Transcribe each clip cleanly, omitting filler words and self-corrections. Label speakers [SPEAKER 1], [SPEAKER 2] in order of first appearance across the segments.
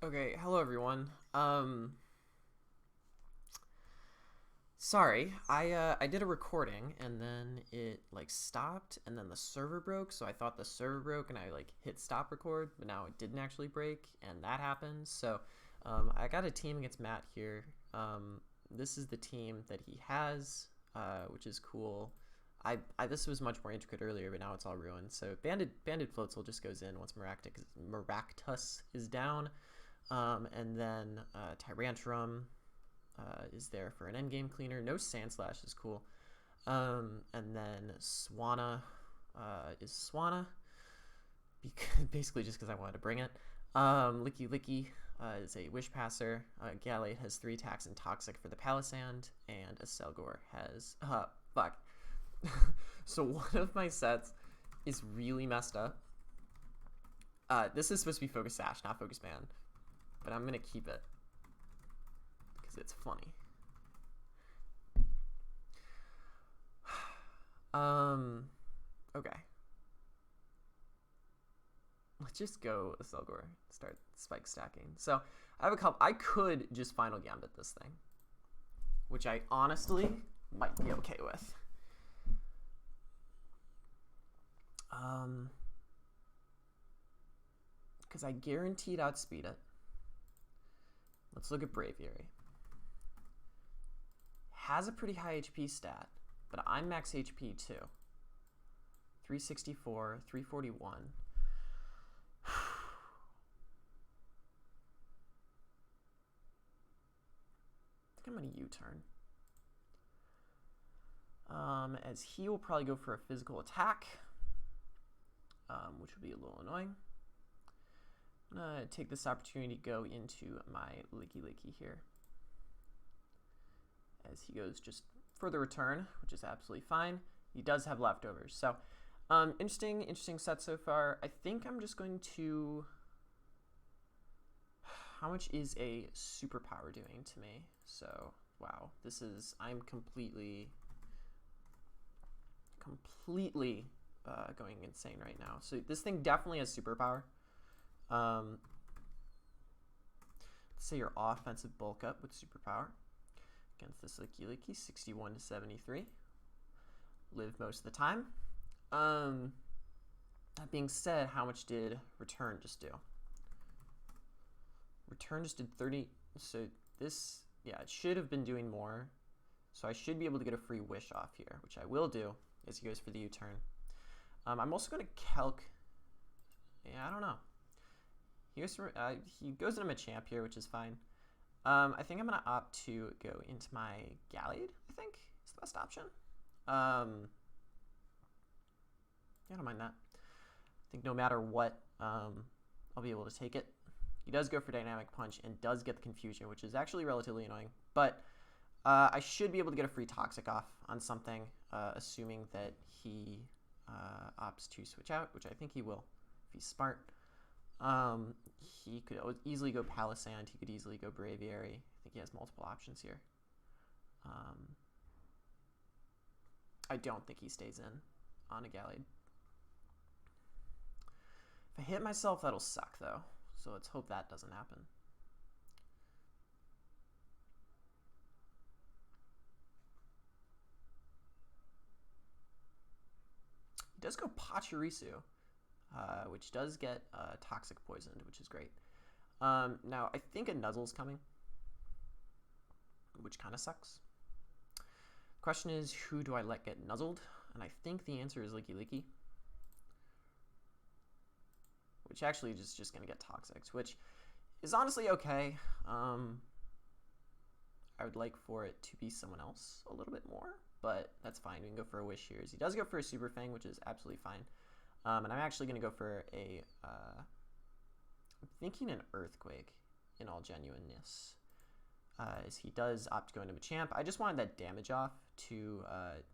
[SPEAKER 1] Okay, hello everyone. Sorry, I did a recording and then it like stopped and then the server broke, so I thought the server broke and I like hit stop record, but now it didn't actually break and that happened. So I got a team against Matt here. This is the team that he has, which is cool. This was much more intricate earlier, but now it's all ruined. So banded floatzel just goes in once Maractus is down. And then Tyrantrum is there for an endgame cleaner. No Sandslash is cool. And then Swanna is Swanna, basically just because I wanted to bring it. Licky Licky is a Wish Passer. Gallade has 3 attacks and Toxic for the Palisand, and a Selgor has fuck. So one of my sets is really messed up. This is supposed to be Focus Sash, not Focus Band, but I'm gonna keep it because it's funny. Okay. Let's just go Selgor, start spike stacking. So I have a couple. I could just Final Gambit this thing, which I honestly might be okay with. Because I guaranteed outspeed it. Let's look at Braviary. Has a pretty high HP stat, but I'm max HP too. 364, 341. I think I'm gonna U-turn. As he will probably go for a physical attack, which would be a little annoying. I'm gonna take this opportunity to go into my Licky Licky here, as he goes just for the return, which is absolutely fine. He does have leftovers, so interesting set so far. I think I'm just going to. How much is a superpower doing to me? So wow, this is I'm completely going insane right now. So this thing definitely has superpower. Let's say your offensive bulk up with superpower against this Licky Licky, 61 to 73. Live most of the time. That being said, how much did return just do? Return just did 30. So this, yeah, it should have been doing more. So I should be able to get a free wish off here, which I will do as he goes for the U-turn. I'm also going to calc. Yeah, I don't know. He goes into Machamp here, which is fine. I think I'm going to opt to go into my Gallade, I think is the best option. Yeah, I don't mind that. I think no matter what, I'll be able to take it. He does go for Dynamic Punch and does get the Confusion, which is actually relatively annoying. But I should be able to get a free Toxic off on something, assuming that he opts to switch out, which I think he will if he's smart. He could easily go Palisand. He could easily go Braviary. I think he has multiple options here. I don't think he stays in on a Gallade. If I hit myself, that'll suck, though. So let's hope that doesn't happen. He does go Pachirisu, which does get Toxic poisoned, which is great. Now, I think a Nuzzle's coming, which kind of sucks. Question is, who do I let get nuzzled? And I think the answer is Licky Licky, which actually is just going to get Toxics, which is honestly okay. I would like for it to be someone else a little bit more, but that's fine. We can go for a Wish here. He does go for a Super Fang, which is absolutely fine. And I'm actually going to go for a, I'm thinking an Earthquake in all genuineness. As he does opt to go into Machamp. I just wanted that damage off to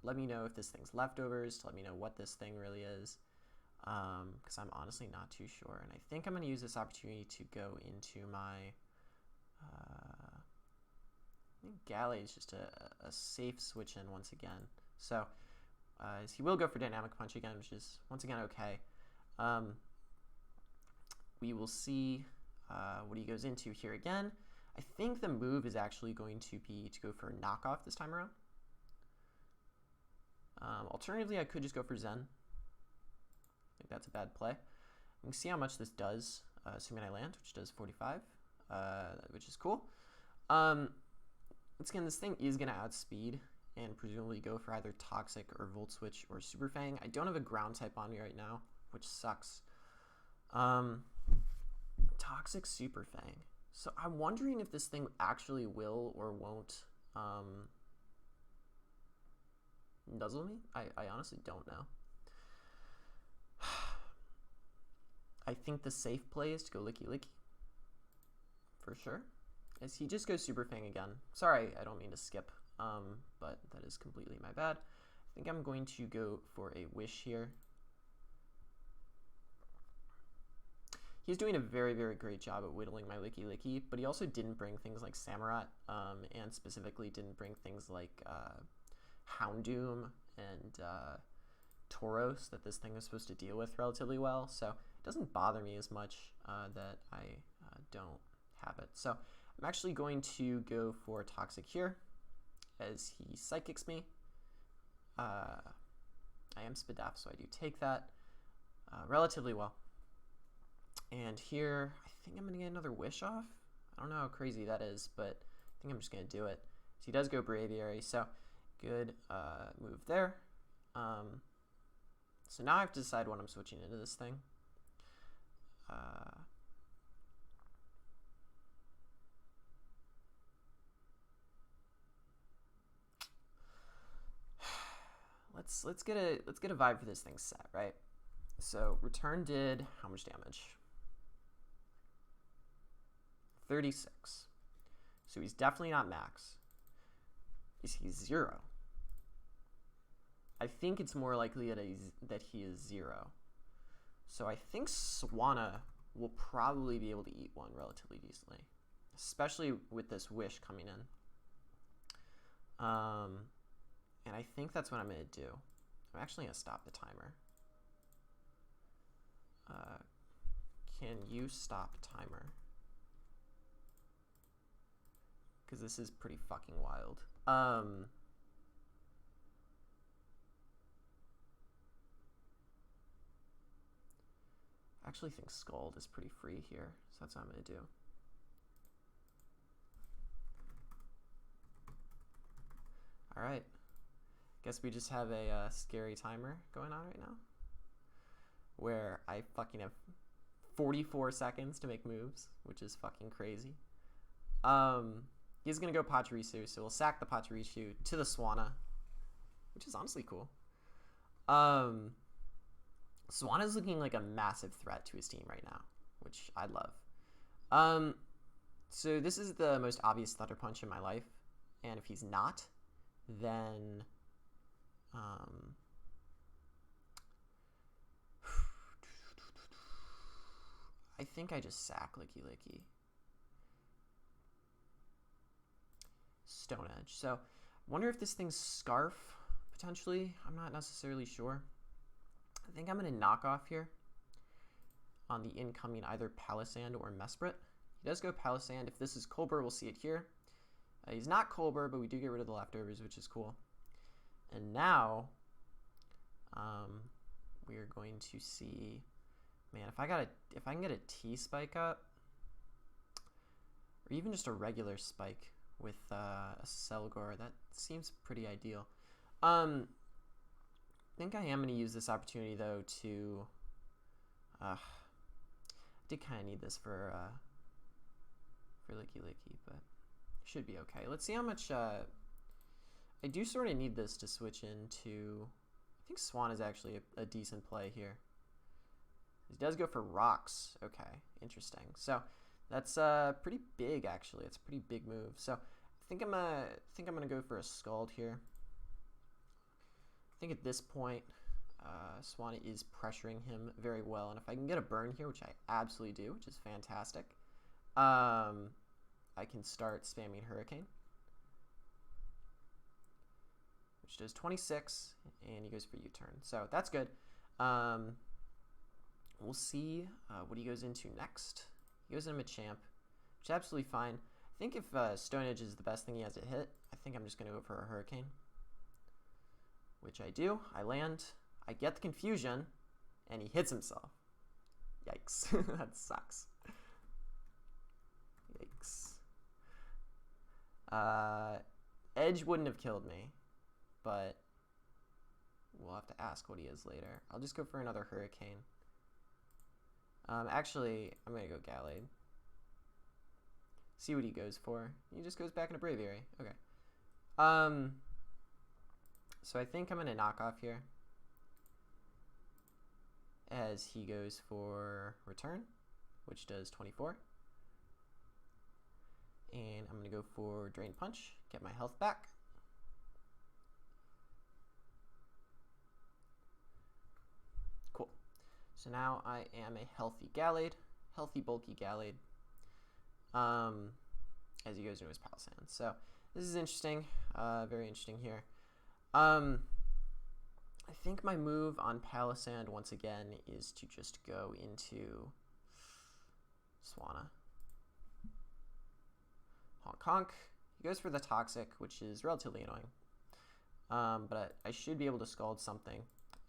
[SPEAKER 1] let me know if this thing's leftovers, to let me know what this thing really is, because I'm honestly not too sure. And I think I'm going to use this opportunity to go into my, I think Gallade is just a safe switch in once again. So he will go for Dynamic Punch again, which is once again okay. We will see what he goes into here again. I think the move is actually going to be to go for a knockoff this time around. Alternatively, I could just go for Zen. I think that's a bad play. We can see how much this does, assuming I land, which does 45, which is cool. Once again, this thing is going to outspeed and presumably go for either Toxic or Volt Switch or Super Fang. I don't have a ground type on me right now, which sucks. Toxic Super Fang. So I'm wondering if this thing actually will or won't nuzzle me. I honestly don't know. I think the safe play is to go Licky Licky. For sure. As he just goes Super Fang again. Sorry, I don't mean to skip, but that is completely my bad. I think I'm going to go for a Wish here. He's doing a very, very great job at whittling my Licky Licky, but he also didn't bring things like Samurott, and specifically didn't bring things like Houndoom and Tauros that this thing is supposed to deal with relatively well. So it doesn't bother me as much that I don't have it. So I'm actually going to go for Toxic here as he Psychics me. I am Spadaf, so I do take that relatively well. And here, I think I'm going to get another Wish off. I don't know how crazy that is, but I think I'm just going to do it. So he does go Braviary, so good move there. So now I have to decide when I'm switching into this thing. Let's get a vibe for this thing set, right? So return did how much damage? 36. So he's definitely not max. Is he 0? I think it's more likely that he is 0. So I think Swanna will probably be able to eat one relatively decently, especially with this Wish coming in. And I think that's what I'm going to do. I'm actually going to stop the timer. Can you stop timer? Because this is pretty fucking wild. I actually think Scald is pretty free here, so that's what I'm going to do. All right. Guess we just have a scary timer going on right now, where I fucking have 44 seconds to make moves, which is fucking crazy. He's going to go Pachirisu, so we'll sack the Pachirisu to the Swanna, which is honestly cool. Swanna's looking like a massive threat to his team right now, which I love. So this is the most obvious Thunder Punch in my life, and if he's not, then I think I just sack Licky Licky. Stone Edge. So I wonder if this thing's Scarf, potentially. I'm not necessarily sure. I think I'm going to knock off here on the incoming either Palisand or Mesprit. He does go Palisand. If this is Colbur, we'll see it here. He's not Colbur, but we do get rid of the leftovers, which is cool. And now we are going to see, man, if I can get a T spike up, or even just a regular spike with a Selgor, that seems pretty ideal. I think I am going to use this opportunity though to. I did kind of need this for Licky Licky, but should be okay. Let's see how much. I do sort of need this to switch into. I think Swan is actually a decent play here. He does go for Rocks. Okay, interesting. So that's pretty big actually. It's a pretty big move. So I think I'm gonna go for a Scald here. I think at this point, Swan is pressuring him very well, and if I can get a burn here, which I absolutely do, which is fantastic, I can start spamming Hurricane, which does 26, and he goes for U-turn. So that's good. We'll see what he goes into next. He goes into Machamp, which is absolutely fine. I think if Stone Edge is the best thing he has to hit, I think I'm just going to go for a Hurricane. Which I do. I land. I get the confusion, and he hits himself. Yikes. That sucks. Yikes. Edge wouldn't have killed me, but we'll have to ask what he is later. I'll just go for another Hurricane. Actually, I'm going to go Gallade. See what he goes for. He just goes back into Braviary. Okay. So I think I'm going to knock off here. As he goes for Return, which does 24. And I'm going to go for Drain Punch, get my health back. Cool. So now I am a healthy Gallade, healthy bulky Gallade, as he goes into his Palisand. So this is interesting, very interesting here. I think my move on Palisand once again is to just go into Swanna. Honk honk. He goes for the Toxic, which is relatively annoying. But I should be able to Scald something.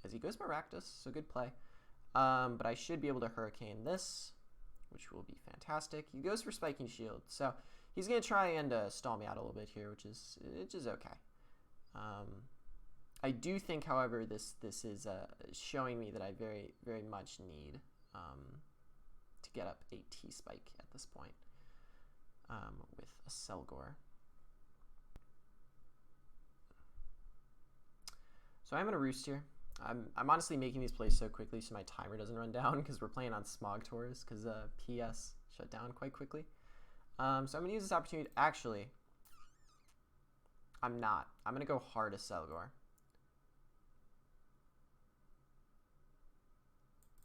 [SPEAKER 1] As he goes Maractus, so good play. But I should be able to Hurricane this, which will be fantastic. He goes for Spiking Shield, so he's going to try and stall me out a little bit here, which is okay. I do think, however, this is showing me that I very, very much need to get up a T-Spike at this point with a Selgor. So I'm going to Roost here. I'm honestly making these plays so quickly so my timer doesn't run down because we're playing on Smog Tours because PS shut down quite quickly. So I'm going to use this opportunity. Actually, I'm not. I'm going to go hard as Selgor.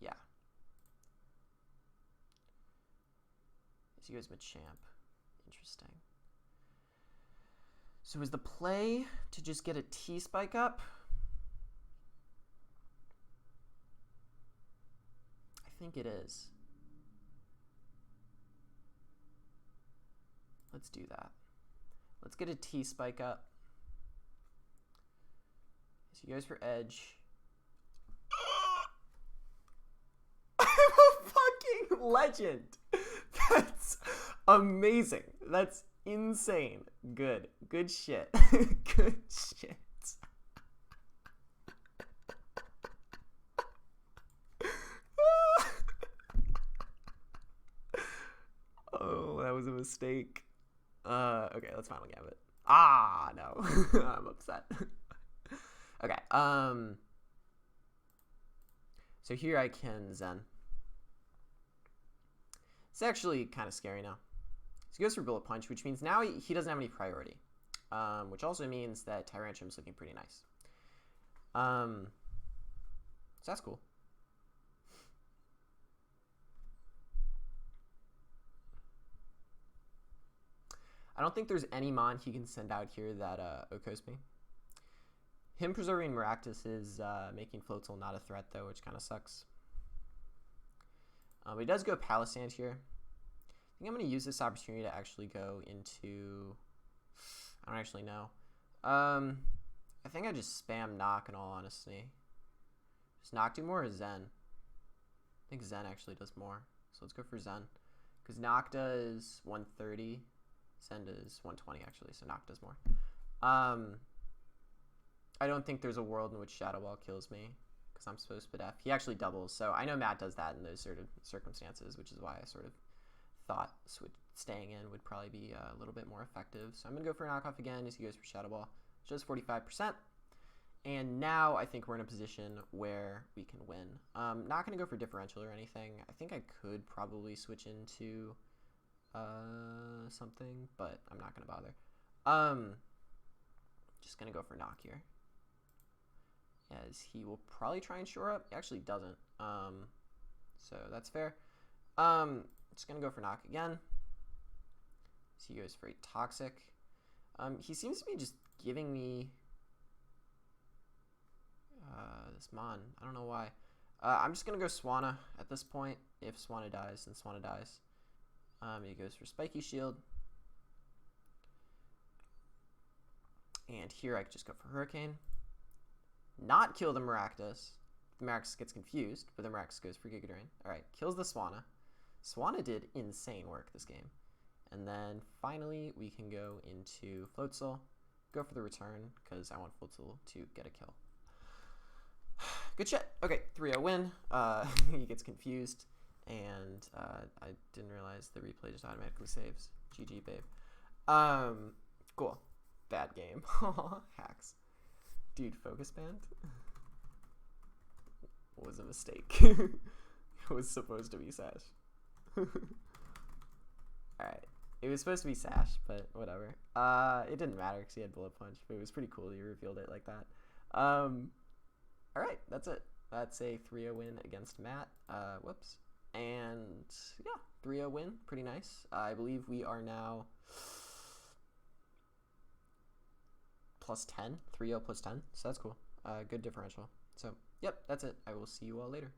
[SPEAKER 1] Yeah. As he goes Machamp. Interesting. So is the play to just get a T-Spike up? I think it is. Let's do that. Let's get a T-Spike up. So he goes for Edge. I'm a fucking legend. That's amazing. That's insane. Good. Good shit. Good shit. Oh, that was a mistake. Okay, let's final gambit. Ah, no. I'm upset. Okay, so here I can Zen. It's actually kind of scary now. So he goes for Bullet Punch, which means now he doesn't have any priority, which also means that Tyrantrum is looking pretty nice. So that's cool. I don't think there's any Mon he can send out here that Okos me. Him preserving Maractus is making Floatzel not a threat, though, which kind of sucks. But he does go Palisand here. I think I'm going to use this opportunity to actually go into... I don't actually know. I think I just spam Knock, in all honesty. Does Knock do more or Zen? I think Zen actually does more. So let's go for Zen. Because Knock does 130. Zen does 120, actually, so Knock does more. I don't think there's a world in which Shadow Ball kills me, because I'm supposed to spit F. He actually doubles, so I know Matt does that in those sort of circumstances, which is why I sort of thought staying in would probably be a little bit more effective. So I'm going to go for a knockoff again as he goes for Shadow Ball, which does 45%. And now I think we're in a position where we can win. Not going to go for differential or anything. I think I could probably switch into something, but I'm not going to bother. Just going to go for knock here, as he will probably try and shore up. He actually doesn't, so that's fair. Just going to go for knock again. So he goes for a toxic. He seems to be just giving me this Mon. I don't know why. I'm just going to go Swanna at this point. If Swanna dies, then Swanna dies. He goes for Spiky Shield. And here I could just go for Hurricane. Not kill the Maractus. The Maractus gets confused, but the Maractus goes for Giga Drain. Alright, kills the Swanna. Swanna did insane work this game. And then finally we can go into Floatzel. Go for the return, because I want Floatzel to get a kill. Good shit. Okay, 3-0 win. He gets confused. And I didn't realize the replay just automatically saves. GG, babe. Cool. Bad game. Hacks. Dude, Focus Band was a mistake. It was supposed to be Sash. Alright. It was supposed to be Sash, but whatever. It didn't matter because he had Bullet Punch, but it was pretty cool that he revealed it like that. Alright, that's it. That's a 3-0 win against Matt. Whoops. And yeah, 3-0 win. Pretty nice. I believe we are now plus 10. 3-0 plus 10. So that's cool. Good differential. So, yep, that's it. I will see you all later.